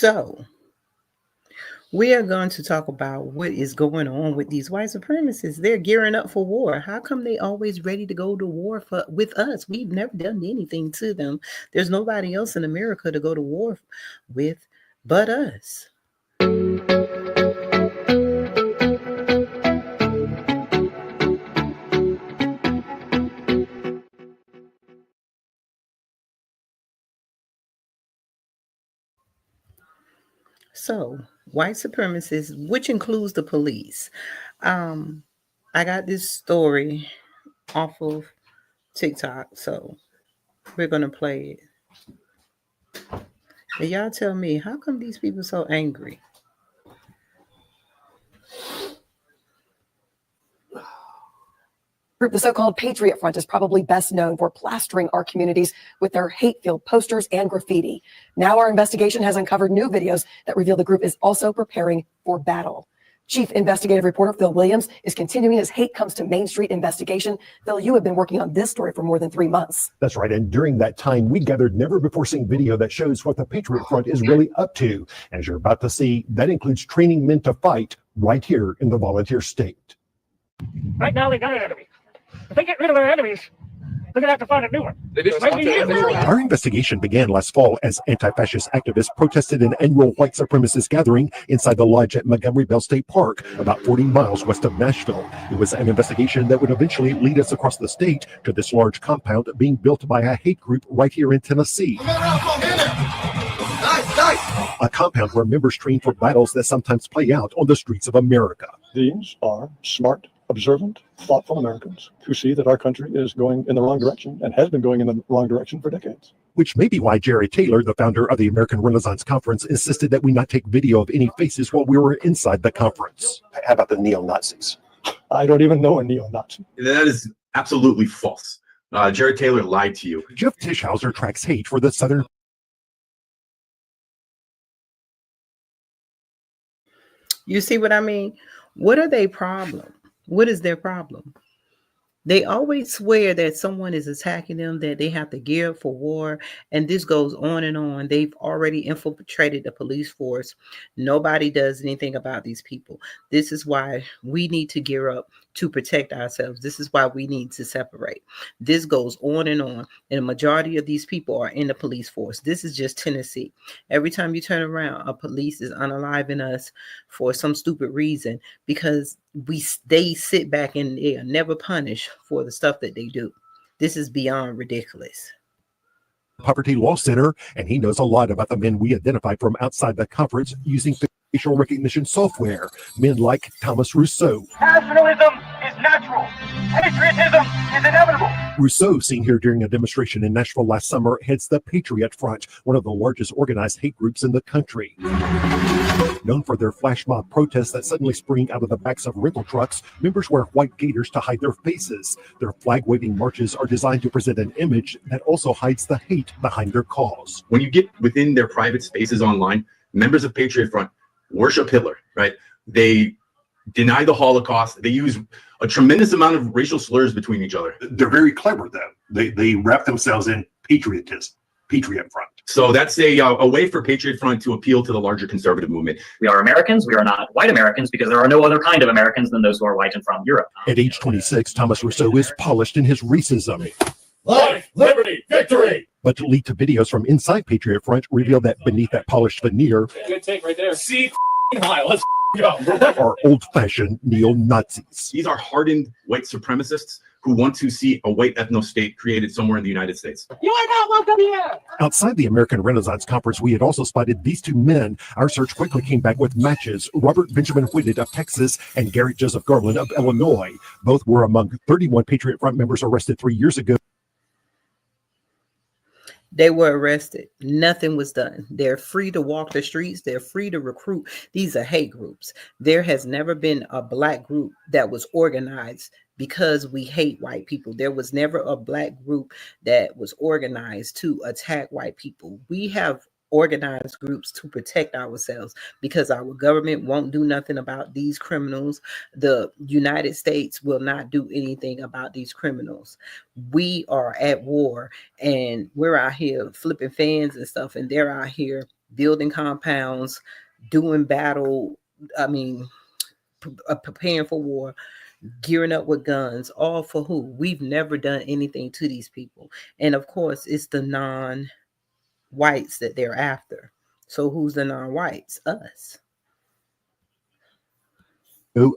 So we are going to talk about what is going on with these white supremacists. They're gearing up for war. How come they always ready to go to war with us? We've never done anything to them. There's nobody else in America to go to war with but us. So, white supremacists, which includes the police. I got this story off of TikTok, so we're gonna play it. And y'all tell me, how come these people so angry? The so-called Patriot Front is probably best known for plastering our communities with their hate-filled posters and graffiti. Now our investigation has uncovered new videos that reveal the group is also preparing for battle. Chief investigative reporter Phil Williams is continuing his Hate Comes to Main Street investigation. Phil, you have been working on this story for more than 3 months. That's right. And during that time, we gathered never-before-seen video that shows what the Patriot Front is really up to. As you're about to see, that includes training men to fight right here in the volunteer state. Right now, they got an enemy. If they get rid of their enemies, they're going to have to find a new one. Our investigation began last fall as anti-fascist activists protested an annual white supremacist gathering inside the lodge at Montgomery Bell State Park, about 40 miles west of Nashville. It was an investigation that would eventually lead us across the state to this large compound being built by a hate group right here in Tennessee. A compound where members train for battles that sometimes play out on the streets of America. These are smart, observant, thoughtful Americans who see that our country is going in the wrong direction and has been going in the wrong direction for decades. Which may be why Jerry Taylor, the founder of the American Renaissance Conference, insisted that we not take video of any faces while we were inside the conference. How about the neo-Nazis? I don't even know a neo-Nazi. That is absolutely false. Jerry Taylor lied to you. Jeff Tischhauser tracks hate for the Southern. You see what I mean? What are their problem? What is their problem? They always swear that someone is attacking them, that they have to gear up for war, and this goes on and on. They've already infiltrated the police force. Nobody does anything about these people. This is why we need to gear up to protect ourselves. This is why we need to separate. This goes on, and a majority of these people are in the police force. This is just Tennessee. Every time you turn around, a police is unaliving us for some stupid reason because they sit back and they are never punished for the stuff that they do. This is beyond ridiculous. Poverty Law Center, and he knows a lot about the men we identified from outside the conference using facial recognition software. Men like Thomas Rousseau. Nationalism is natural. Patriotism is inevitable. Rousseau, seen here during a demonstration in Nashville last summer, heads the Patriot Front, one of the largest organized hate groups in the country. Known for their flash mob protests that suddenly spring out of the backs of rental trucks, members wear white gaiters to hide their faces. Their flag-waving marches are designed to present an image that also hides the hate behind their cause. When you get within their private spaces online, members of Patriot Front worship Hitler, right? They deny the Holocaust. They use a tremendous amount of racial slurs between each other. They're very clever, though. They wrap themselves in patriotism. Patriot Front. So that's a way for Patriot Front to appeal to the larger conservative movement. We are Americans. We are not white Americans because there are no other kind of Americans than those who are white and from Europe. At age 26, Thomas Rousseau is polished in his racism. Life, liberty, victory. But leaked videos from inside Patriot Front reveal that beneath that polished veneer Good take right there. See, high. Let's go. are old-fashioned neo-Nazis. These are hardened white supremacists who want to see a white ethno-state created somewhere in the United States. You are not welcome here. Outside the American Renaissance Conference, we had also spotted these two men. Our search quickly came back with matches. Robert Benjamin Whitted of Texas and Garrett Joseph Garland of Illinois. Both were among 31 Patriot Front members arrested 3 years ago. They were arrested. Nothing was done. They're free to walk the streets. They're free to recruit. These are hate groups. There has never been a black group that was organized because we hate white people. There was never a black group that was organized to attack white people. We have organized groups to protect ourselves because our government won't do nothing about these criminals. The United States will not do anything about these criminals. We are at war and we're out here flipping fans and stuff, and they're out here building compounds, doing battle. I mean, preparing for war, gearing up with guns, all for who? We've never done anything to these people. And of course, it's the non-whites that they're after. So who's the non-whites? Us.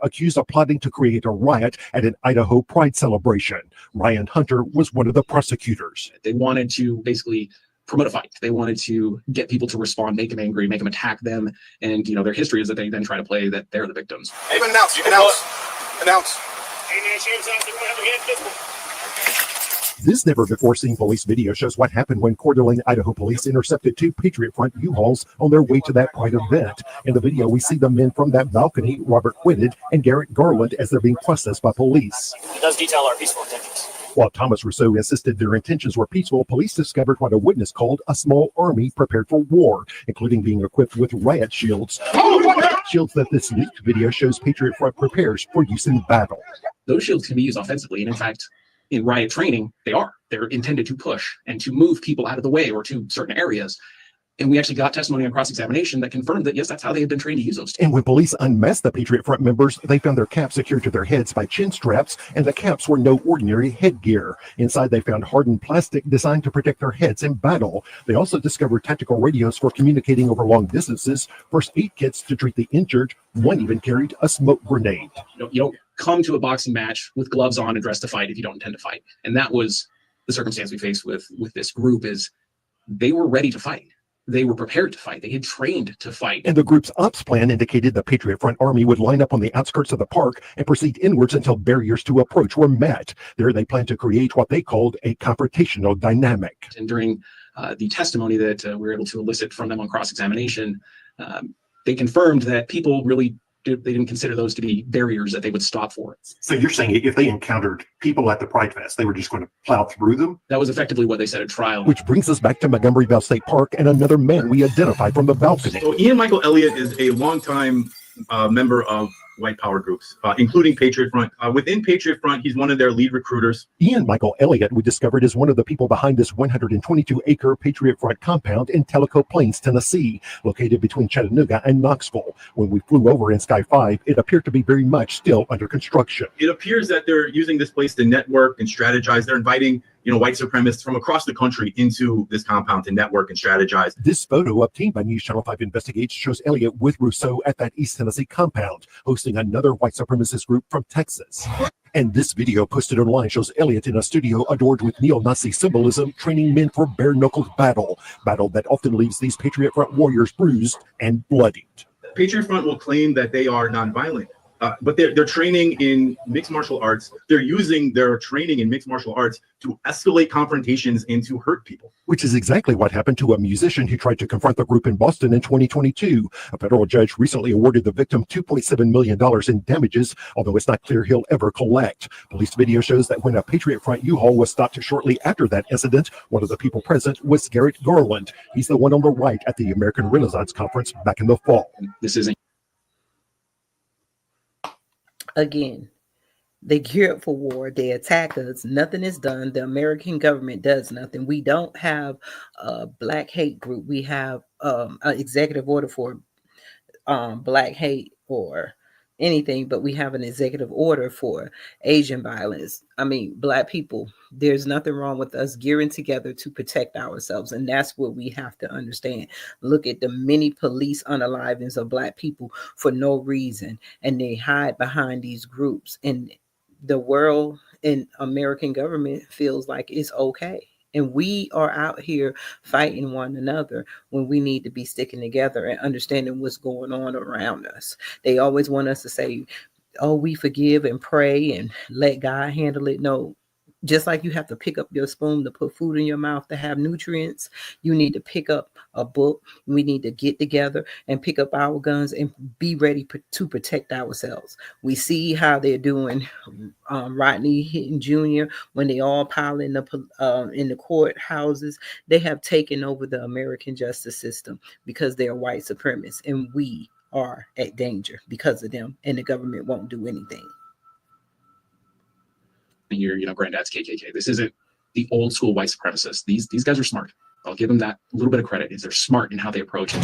Accused of plotting to create a riot at an Idaho Pride celebration. Ryan Hunter was one of the prosecutors. They wanted to basically promote a fight. They wanted to get people to respond, make them angry, make them attack them. And, their history is that they then try to play that they're the victims. Even announce. You can announce. This never-before-seen police video shows what happened when Coeur d'Alene, Idaho police intercepted 2 Patriot Front U-Hauls on their way to that Pride event. In the video, we see the men from that balcony, Robert Whitted and Garrett Garland, as they're being processed by police. It does detail our peaceful intentions. While Thomas Rousseau insisted their intentions were peaceful, police discovered what a witness called a small army prepared for war, including being equipped with riot shields. Shields that this leaked video shows Patriot Front prepares for use in battle. Those shields can be used offensively. And in fact, in riot training, they're intended to push and to move people out of the way or to certain areas. And we actually got testimony on cross-examination that confirmed that, yes, that's how they had been trained to use those. And when police unmasked the Patriot Front members, they found their caps secured to their heads by chin straps, and the caps were no ordinary headgear. Inside, they found hardened plastic designed to protect their heads in battle. They also discovered tactical radios for communicating over long distances, first aid kits to treat the injured. One even carried a smoke grenade. You don't come to a boxing match with gloves on and dressed to fight if you don't intend to fight. And that was the circumstance we faced with this group. Is they were ready to fight. They were prepared to fight. They had trained to fight. And the group's ops plan indicated the Patriot Front Army would line up on the outskirts of the park and proceed inwards until barriers to approach were met. There they planned to create what they called a confrontational dynamic. And during the testimony that we were able to elicit from them on cross-examination, they confirmed that people really they didn't consider those to be barriers that they would stop for. So you're saying if they encountered people at the Pride Fest, they were just going to plow through them? That was effectively what they said at trial. Which brings us back to Montgomery Valley State Park and another man we identified from the balcony. So Ian Michael Elliott is a longtime member of white power groups, including Patriot Front. Within Patriot Front, he's one of their lead recruiters. Ian Michael Elliott, we discovered, is one of the people behind this 122-acre Patriot Front compound in Tellico Plains, Tennessee, located between Chattanooga and Knoxville. When we flew over in Sky 5, it appeared to be very much still under construction. It appears that they're using this place to network and strategize. They're inviting white supremacists from across the country into this compound to network and strategize. This photo obtained by News Channel 5 Investigates shows Elliott with Rousseau at that East Tennessee compound, hosting another white supremacist group from Texas. And this video posted online shows Elliott in a studio adored with neo-Nazi symbolism, training men for bare-knuckled battle that often leaves these Patriot Front warriors bruised and bloodied. Patriot Front will claim that they are nonviolent. But they're training in mixed martial arts. They're using their training in mixed martial arts to escalate confrontations and to hurt people. Which is exactly what happened to a musician who tried to confront the group in Boston in 2022. A federal judge recently awarded the victim $2.7 million in damages, although it's not clear he'll ever collect. Police video shows that when a Patriot Front U-Haul was stopped shortly after that incident, one of the people present was Garrett Garland. He's the one on the right at the American Renaissance Conference back in the fall. This isn't. Again, they gear up for war. They attack us. Nothing is done. The American government does nothing. We don't have a black hate group. We have an executive order for black hate or anything, but we have an executive order for Asian violence. I mean, black people. There's nothing wrong with us gearing together to protect ourselves. And that's what we have to understand. Look at the many police unalivings of black people for no reason. And they hide behind these groups. And the world and American government feels like it's okay. And we are out here fighting one another when we need to be sticking together and understanding what's going on around us. They always want us to say, oh, we forgive and pray and let God handle it. No, just like you have to pick up your spoon to put food in your mouth to have nutrients, you need to pick up a book. We need to get together and pick up our guns and be ready to protect ourselves. We see how they're doing Rodney Hinton Jr. when they all pile in the courthouses. They have taken over the American justice system because they're white supremacists, and we are at danger because of them, and the government won't do anything. Your granddad's KKK. This isn't the old school white supremacists. These guys are smart. I'll give them that little bit of credit, is they're smart in how they approach it.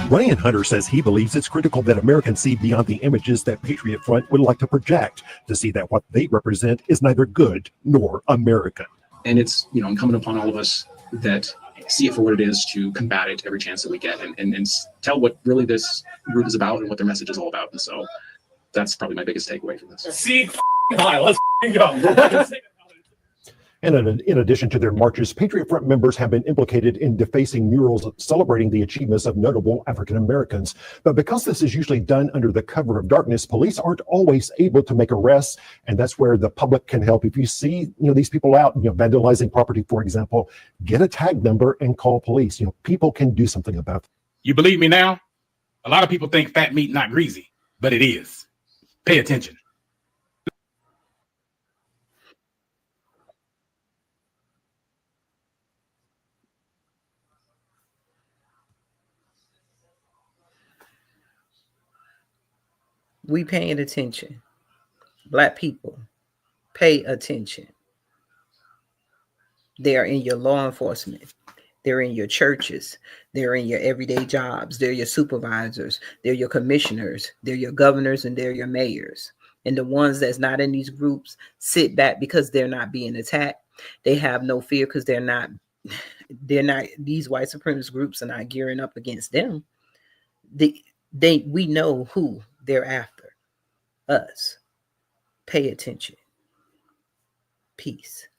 Ryan Hunter says he believes it's critical that Americans see beyond the images that Patriot Front would like to project, to see that what they represent is neither good nor American. And it's, incumbent upon all of us that see it for what it is to combat it every chance that we get, and tell what really this group is about and what their message is all about. And so that's probably my biggest takeaway from this. See, let's go. And in addition to their marches, Patriot Front members have been implicated in defacing murals celebrating the achievements of notable African Americans. But because this is usually done under the cover of darkness, police aren't always able to make arrests, and that's where the public can help. If you see, these people out, vandalizing property, for example, get a tag number and call police. People can do something about it. You believe me now? A lot of people think fat meat not greasy, but it is. Pay attention. We paying attention. Black people, pay attention. They are in your law enforcement. They're in your churches. They're in your everyday jobs. They're your supervisors. They're your commissioners. They're your governors, and they're your mayors. And the ones that's not in these groups sit back because they're not being attacked. They have no fear because they're not, these white supremacist groups are not gearing up against them. We know who they're after. Us. Pay attention. Peace.